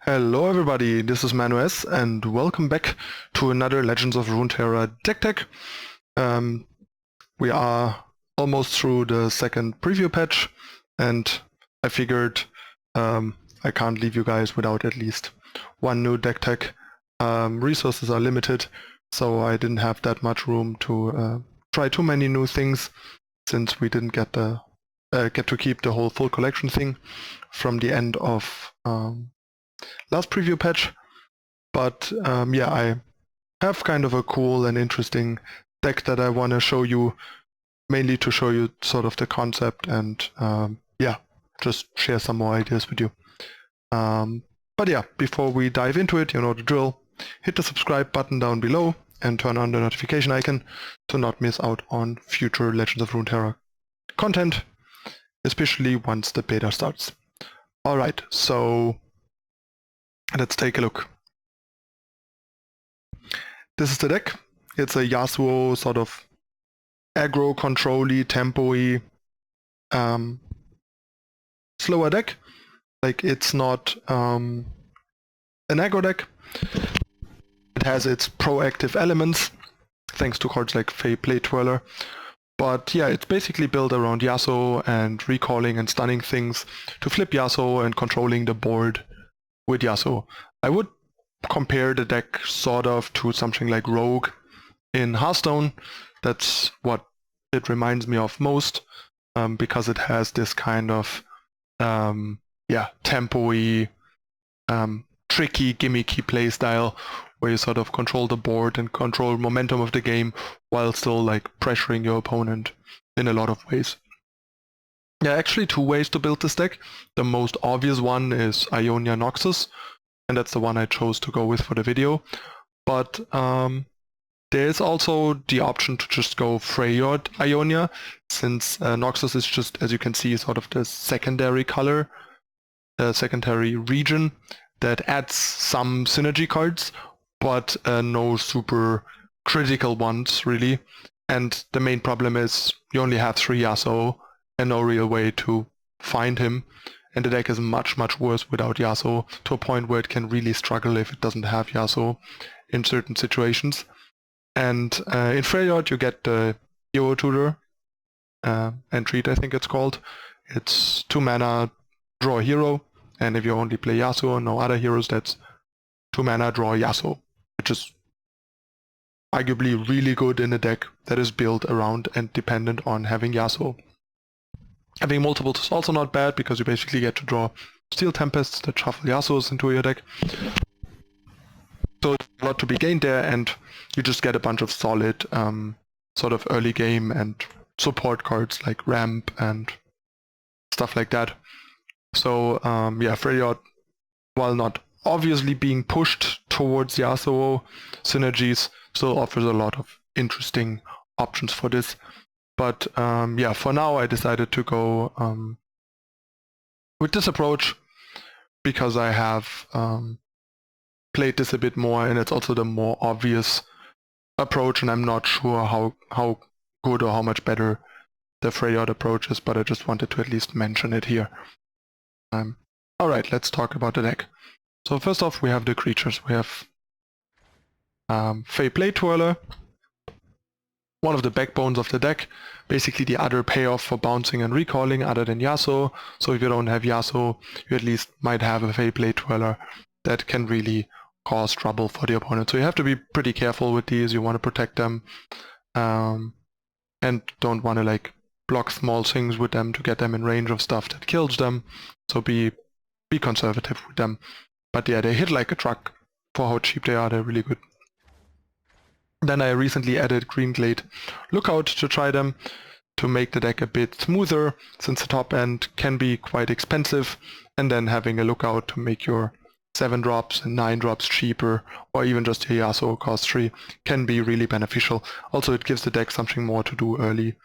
Hello everybody, this is ManuS and welcome back to another Legends of Runeterra deck tech. We are almost through the second preview patch and I figured I can't leave you guys without at least one new deck tech. Resources are limited, so I didn't have that much room to try too many new things since we didn't get to keep the whole full collection thing from the end of last preview patch, but yeah, I have kind of a cool and interesting deck that I want to show you, mainly to show you sort of the concept and yeah, just share some more ideas with you. But yeah, before we dive into it, you know the drill. Hit the subscribe button down below and turn on the notification icon to not miss out on future Legends of Runeterra content, especially once the beta starts. Alright, so let's take a look. This is the deck. It's a Yasuo sort of aggro, control-y, tempo-y, slower deck. Like, it's not an aggro deck. It has its proactive elements, thanks to cards like Fey Blade Twirler. But yeah, it's basically built around Yasuo and recalling and stunning things to flip Yasuo and controlling the board with Yasuo. I would compare the deck sort of to something like Rogue in Hearthstone. That's what it reminds me of most, because it has this kind of tempo-y, tricky, gimmicky playstyle where you sort of control the board and control momentum of the game while still like pressuring your opponent in a lot of ways. There are actually two ways to build this deck. The most obvious one is Ionia Noxus, and that's the one I chose to go with for the video. But there's also the option to just go Freyord Ionia, since Noxus is just, as you can see, sort of the secondary color, the secondary region that adds some synergy cards, but no super critical ones, really. And the main problem is you only have 3 Yasuo and no real way to find him. And the deck is much, much worse without Yasuo, to a point where it can really struggle if it doesn't have Yasuo in certain situations. And in Freyord you get the Hero Tutor, Entreat I think it's called. It's 2 mana, draw a hero, and if you only play Yasuo and no other heroes, that's 2 mana, draw Yasuo, which is arguably really good in a deck that is built around and dependent on having Yasuo. Having multiples is also not bad, because you basically get to draw Steel Tempests that shuffle Yasuos into your deck. So there's a lot to be gained there, and you just get a bunch of solid sort of early game and support cards like Ramp and stuff like that. So yeah, Freyord, while not obviously being pushed towards Yasuo synergies, still offers a lot of interesting options for this. But yeah, for now I decided to go with this approach because I have played this a bit more, and it's also the more obvious approach, and I'm not sure how good or how much better the Freyord approach is, but I just wanted to at least mention it here. Alright, let's talk about the deck. So first off, we have the creatures. We have Fey Blade Twirler, one of the backbones of the deck, basically the other payoff for bouncing and recalling other than Yasuo. So if you don't have Yasuo, you at least might have a Fey Blade Twirler that can really cause trouble for the opponent. So you have to be pretty careful with these. You want to protect them, and don't want to like block small things with them to get them in range of stuff that kills them. So be conservative with them. But yeah, they hit like a truck for how cheap they are. They're really good. Then I recently added Greenglade Lookout to try them, to make the deck a bit smoother, since the top end can be quite expensive, and then having a Lookout to make your 7 drops and 9 drops cheaper, or even just your Yasuo cost 3, can be really beneficial. Also, it gives the deck something more to do early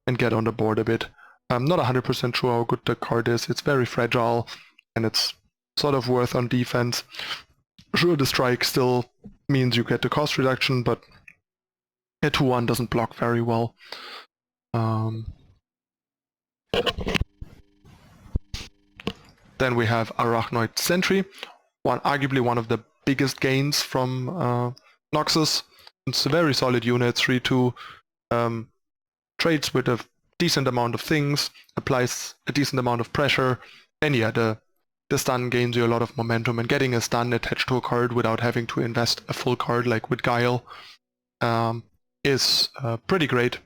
and get on the board a bit. I'm not 100% sure how good the card is. It's very fragile, and it's sort of worth on defense. Sure, the strike still means you get the cost reduction, but a 2-1 doesn't block very well. Then we have Arachnoid Sentry, arguably one of the biggest gains from Noxus. It's a very solid unit, 3-2, trades with a decent amount of things, applies a decent amount of pressure, and yeah, the stun gains you a lot of momentum, and getting a stun attached to a card without having to invest a full card like with Guile is pretty great.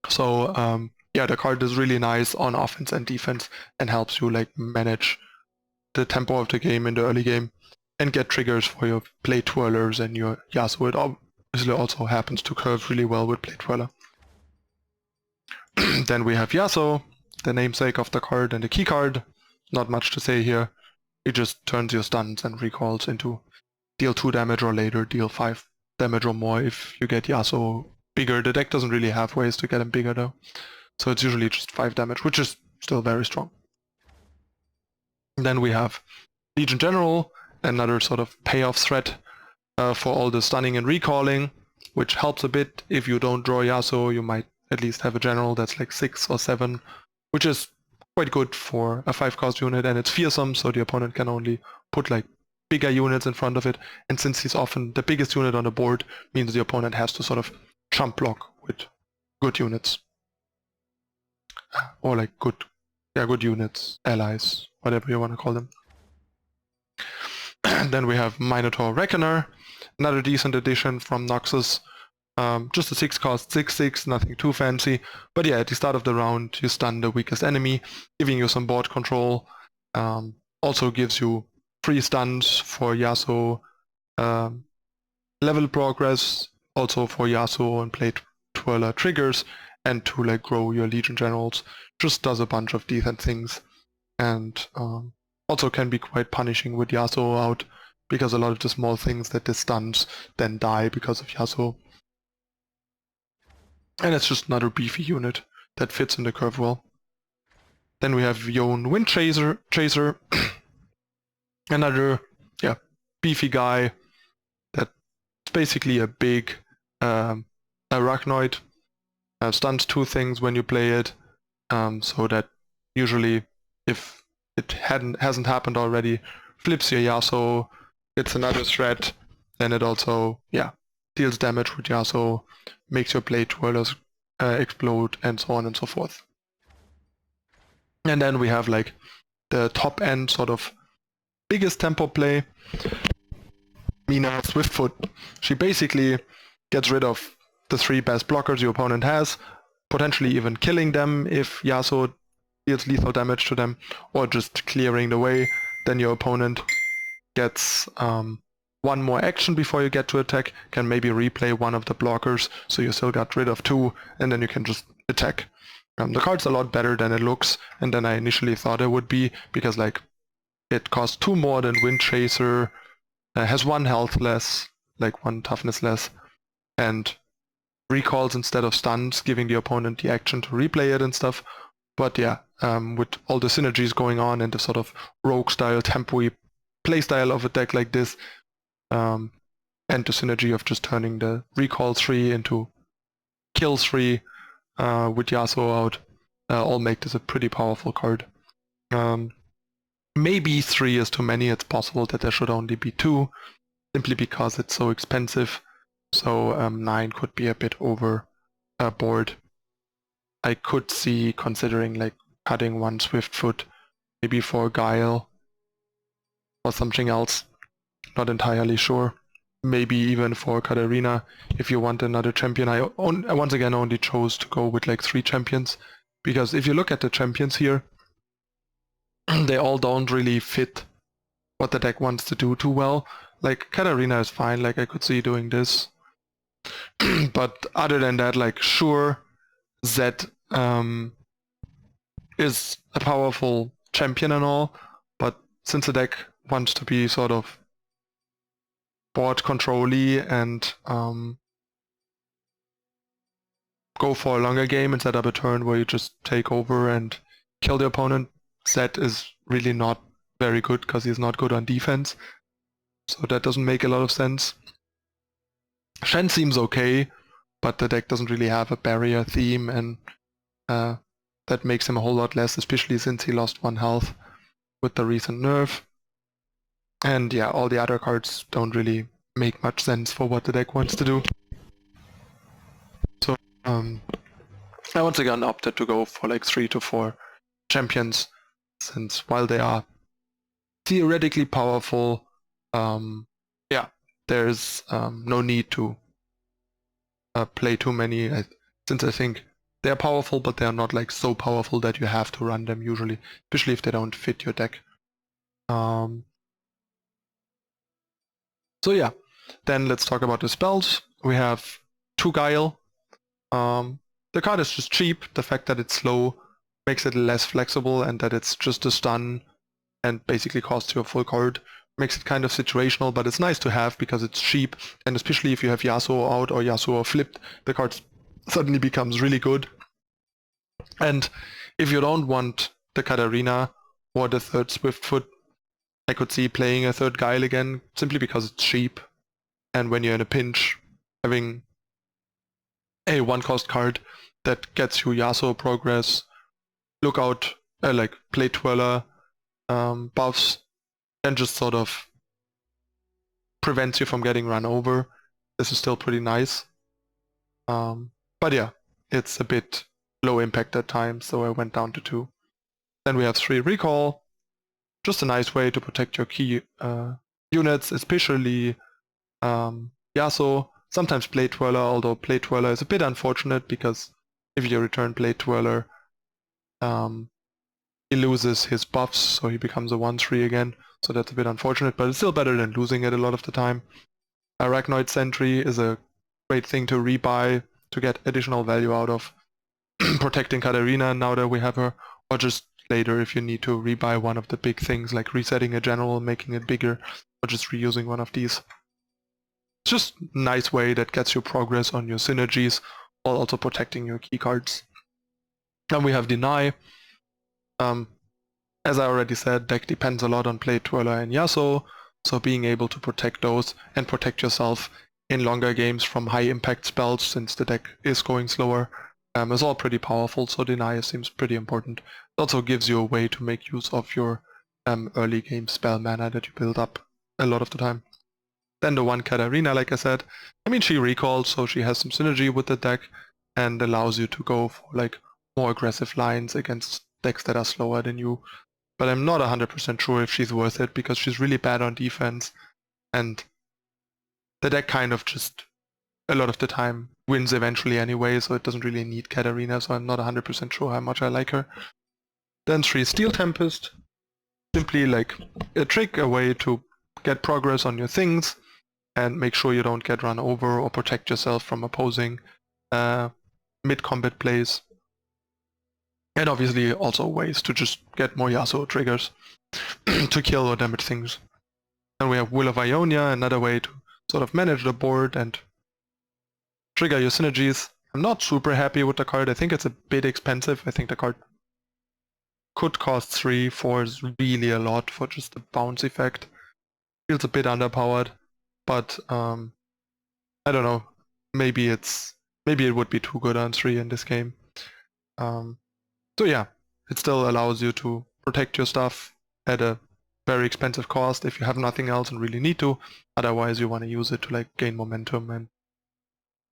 So yeah, the card is really nice on offense and defense and helps you like manage the tempo of the game in the early game and get triggers for your plate twirlers and your Yasuo. It obviously also happens to curve really well with plate twirler. Then we have Yasuo, the namesake of the card and the key card. Not much to say here. It just turns your stuns and recalls into deal 2 damage or later deal 5 damage or more if you get Yasuo bigger. The deck doesn't really have ways to get him bigger though. So it's usually just 5 damage, which is still very strong. And then we have Legion General, another sort of payoff threat for all the stunning and recalling, which helps a bit. If you don't draw Yasuo, you might at least have a general that's like 6 or 7, which is quite good for a 5-cost unit, and it's fearsome, so the opponent can only put like bigger units in front of it, and since he's often the biggest unit on the board, means the opponent has to sort of chump block with good units. Or like good units, allies, whatever you want to call them. And then we have Minotaur Reckoner, another decent addition from Noxus. Just a 6-cost 6/6, nothing too fancy. But yeah, at the start of the round, you stun the weakest enemy, giving you some board control. Also gives you free stuns for Yasuo, level progress, also for Yasuo and plate twirler triggers, and to like grow your Legion Generals. Just does a bunch of decent things, and also can be quite punishing with Yasuo out, because a lot of the small things that this stuns then die because of Yasuo. And it's just another beefy unit that fits in the curve well. Then we have Yone Wind Chaser, another beefy guy that's basically a big arachnoid. Stuns 2 things when you play it, so that usually, if it hasn't happened already, flips your Yasuo, it's another threat, and it also deals damage with Yasuo, makes your plate twirlers explode, and so on and so forth. And then we have like the top end sort of biggest tempo play, Mina Swiftfoot. She basically gets rid of the 3 best blockers your opponent has, potentially even killing them if Yasuo deals lethal damage to them, or just clearing the way. Then your opponent gets 1 more action before you get to attack, can maybe replay one of the blockers, so you still got rid of 2, and then you can just attack. The card's a lot better than it looks, and than I initially thought it would be, because like it costs 2 more than Wind Chaser, has 1 health less, like 1 toughness less, and recalls instead of stuns, giving the opponent the action to replay it and stuff. But yeah, with all the synergies going on and the sort of rogue style, tempo-y playstyle of a deck like this, and the synergy of just turning the recall 3 into kill 3 with Yasuo out, all make this a pretty powerful card. Maybe 3 is too many. It's possible that there should only be 2, simply because it's so expensive. So 9 could be a bit overboard. I could see considering like cutting 1 Swiftfoot, maybe for Guile or something else. Not entirely sure. Maybe even for Katarina if you want another champion. I once again only chose to go with like 3 champions, because if you look at the champions here, they all don't really fit what the deck wants to do too well. Like Katarina is fine, like I could see doing this. But other than that, like sure, Zed is a powerful champion and all, but since the deck wants to be sort of board control-y and go for a longer game and set up a turn where you just take over and kill the opponent, Zed is really not very good because he's not good on defense. So that doesn't make a lot of sense. Shen seems okay, but the deck doesn't really have a barrier theme, and that makes him a whole lot less, especially since he lost 1 health with the recent nerf. And yeah, all the other cards don't really make much sense for what the deck wants to do. So I once again opted to go for like 3 to 4 champions, since while they are theoretically powerful, yeah, there's no need to play too many, since I think they're powerful, but they're not like so powerful that you have to run them usually, especially if they don't fit your deck. So yeah, then let's talk about the spells. We have 2 Guile. The card is just cheap. The fact that it's slow makes it less flexible, and that it's just a stun and basically costs you a full card makes it kind of situational, but it's nice to have because it's cheap, and especially if you have Yasuo out or Yasuo flipped, the card suddenly becomes really good. And if you don't want the Katarina or the third Swiftfoot, I could see playing a third Guile again, simply because it's cheap, and when you're in a pinch, having a 1-cost card that gets you Yasuo progress, lookout, like Plate Twirler buffs, and just sort of prevents you from getting run over. This is still pretty nice. But yeah, it's a bit low impact at times, so I went down to 2. Then we have 3 Recall, just a nice way to protect your key units, especially Yasuo. Sometimes Plate Twirler, although Plate Twirler is a bit unfortunate because if you return Plate Twirler, he loses his buffs, so he becomes a 1/3 again, so that's a bit unfortunate, but it's still better than losing it a lot of the time. Arachnoid Sentry is a great thing to rebuy to get additional value out of protecting Katarina now that we have her, or just later if you need to rebuy one of the big things like resetting a general, making it bigger, or just reusing one of these. It's just a nice way that gets you progress on your synergies while also protecting your key cards. Then we have Deny. As I already said, deck depends a lot on Plate Twirler and Yasuo, so being able to protect those and protect yourself in longer games from high impact spells, since the deck is going slower, is all pretty powerful, so Deny seems pretty important. It also gives you a way to make use of your early game spell mana that you build up a lot of the time. Then the 1 Katarina, like I said, I mean, she recalls, so she has some synergy with the deck and allows you to go for like more aggressive lines against decks that are slower than you. But I'm not 100% sure if she's worth it, because she's really bad on defense, and the deck kind of just, a lot of the time, wins eventually anyway, so it doesn't really need Katarina, so I'm not 100% sure how much I like her. Then 3 Steel Tempest, simply like a trick, a way to get progress on your things, and make sure you don't get run over or protect yourself from opposing mid-combat plays. And obviously also ways to just get more Yasuo triggers to kill or damage things. Then we have Will of Ionia, another way to sort of manage the board and trigger your synergies. I'm not super happy with the card. I think it's a bit expensive. I think the card could cost 3, 4 is really a lot for just the bounce effect. Feels a bit underpowered, but I don't know. Maybe it would be too good on 3 in this game. So yeah, it still allows you to protect your stuff at a very expensive cost if you have nothing else and really need to. Otherwise, you want to use it to like gain momentum and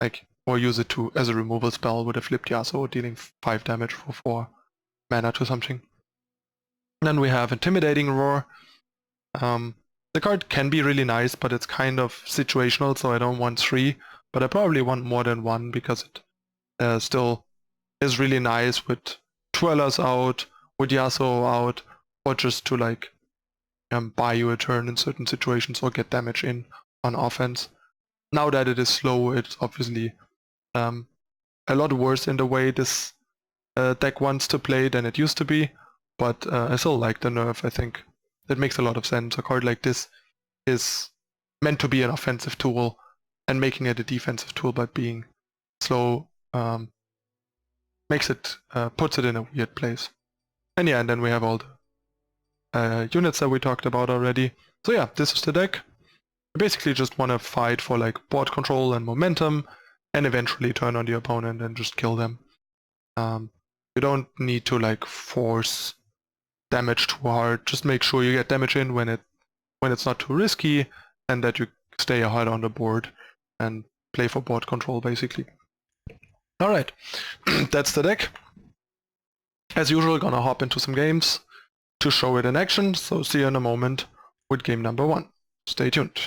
like, or use it to as a removal spell with a flipped Yasuo, dealing 5 damage for 4 mana to something. Then we have Intimidating Roar. The card can be really nice, but it's kind of situational, so I don't want 3, but I probably want more than 1 because it still is really nice with Twirlers out, with Yasuo out, or just to like buy you a turn in certain situations or get damage in on offense. Now that it is slow, it's obviously a lot worse in the way this deck wants to play than it used to be, but I still like the nerf. I think it makes a lot of sense. A card like this is meant to be an offensive tool, and making it a defensive tool by being slow makes it, puts it in a weird place. And yeah, and then we have all the units that we talked about already. So yeah, this is the deck. You basically just want to fight for like board control and momentum, and eventually turn on the opponent and just kill them. You don't need to like force damage too hard. Just make sure you get damage in when it when it's not too risky, and that you stay ahead on the board and play for board control basically. Alright, that's the deck. As usual, gonna hop into some games to show it in action, so see you in a moment with game number 1. Stay tuned.